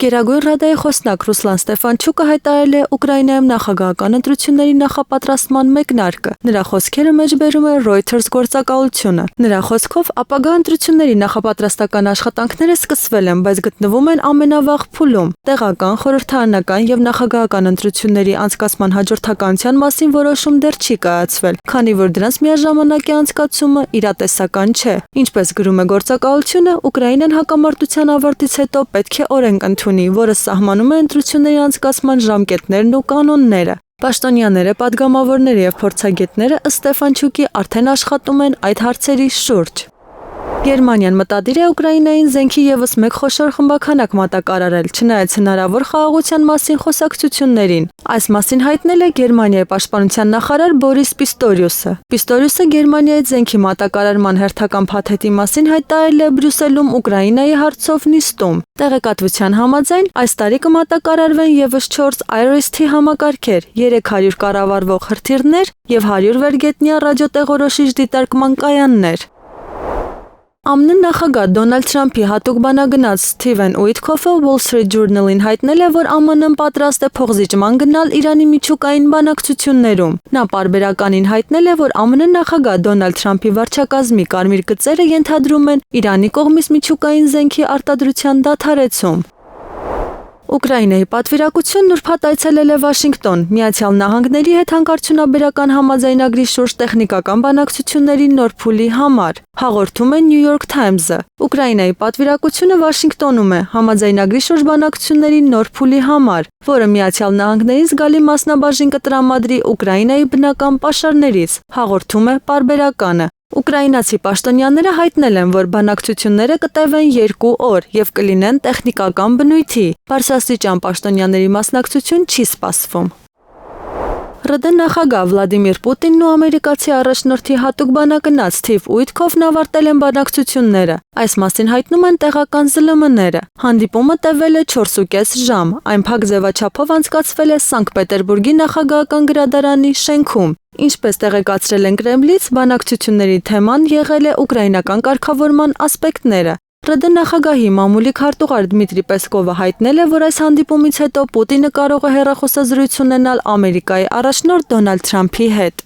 Գերագույն ռադայի խոսնակ Ռուսլան Ստեֆանչուկը հայտարարել է Ուկրաինայում նախագահական ընտրությունների նախապատրաստման մեկնարկը։ Նրա խոսքերը մեջբերում է Reuters գործակալությունը։ Նրա խոսքով ապագա ընտրությունների նախապատրաստական աշխատանքները սկսվել են, բայց գտնվում են ամենավաղ փուլում։ Տեղական, խորհրդարանական եւ նախագահական ընտրությունների անցկացման հաջորդականության մասին որոշում դեռ չի կայացվել, քանի որ դրանց միաժամանակի անցկացումը իրատեսական չէ։ Ինչպես գրում է գործակալությունը, Ուկրաինան հակամարտության ավարտից հետո պետք է օրենք ընդունի, որը սահմանում է ընտրությունների անցկացման ժամկետներն ու կանոնները։ Պաշտոնյաները, պատգամավորները եւ փորձագետները ըստ Ստեֆանչուկի արդեն աշխատում են այդ հարցերի շուրջ։ Գերմանիան մտադիր է Ուկրաինային զենքի ևս մեկ խոշոր խմբաքանակ մատակարարել, չնայած հնարավոր խաղաղության մասին խոսակցություններին։ Այս մասին հայտնել է Գերմանիայի պաշտպանության նախարար Բորիս Պիստորիուսը։ Պիստորիուսը Գերմանիայի զենքի մատակարարման հերթական փաթեթի մասին հայտարարել է Բրյուսելում Ուկրաինայի հարցով նիստում։ Տեղեկատվության համաձայն այս տարի կմատակարարվեն ևս 4 IRIS-T համակարգեր, 300 կառավարվող հրթիռներ եւ 100 վերգետնյա ռադիոտեղորոշիչ դիտարկման կայաններ։ ԱՄՆ նախագահ Դոնալդ Թրամփի հատուկ բանագնաց Սթիվեն Ուիտքոֆը Wall Street Journal-ին հայտնել է, որ ԱՄՆ-ն պատրաստ է փոխզիջման գնալ Իրանի միջուկային բանակցություններում։ Նա պարբերականին հայտնել է, որ ԱՄՆ նախագահ Դոնալդ Թրամփի վարչակազմի կարմիր գծերը ենթադրում են Իրանի կողմից միջուկային զենքի արտադրության դադարեցում։ Ուկրաինայի պատվիրակությունն ուրբաթ այցելել է Վաշինգտոն, Միացյալ Նահանգների հետ հանքարդյունաբերական համաձայնագրի շուրջ տեխնիկական բանակցությունների նոր փուլի համար, հաղորդում է New York Times-ը։ Ուկրաինայի պատվիրակությունը Վաշինգտոնում է համաձայնագրի շուրջ բանակցությունների նոր փուլի համար, որը Միացյալ Նահանգներին զգալի մասնաբաժին կտրամադրի Ուկրաինայի բնական պաշարներից, հաղորդում է պարբերականը։ Ուկրաինացի պաշտոնյաները հայտնել են, որ բանակցությունները կտևեն 2 օր եւ կլինեն տեխնիկական բնույթի։ Բարձրաստիճան պաշտոնյաների մասնակցություն չի սպասվում։ ՌԴ նախագահ Վլադիմիր Պուտինն ու ամերիկացի առաջնորդի հատուկ բանագնաց Սթիվ Ուիտքոֆն ավարտել են բանակցությունները։ Այս մասին հայտնում են տեղական ԶԼՄ-ները։ Հանդիպումը տևել է 4.5 ժամ։ Այն փակ ձևաչափով անցկացվել է Սանկտ Պետերբուրգի նախագահական գրադարանի շենքում։ Ինչպես տեղեկացրել են Կրեմլից, բանակցությունների թեման եղել է ուկրաինական կարգավորման ասպեկտները։ ՌԴ նախագահի մամուլի քարտուղար Դմիտրի Պեսկովը հայտնել է, որ այս հանդիպումից հետո Պուտինը կարող է հեռախոսազրույց ունենալ Ամերիկայի առաջնորդ Դոնալդ Թրամփի հետ։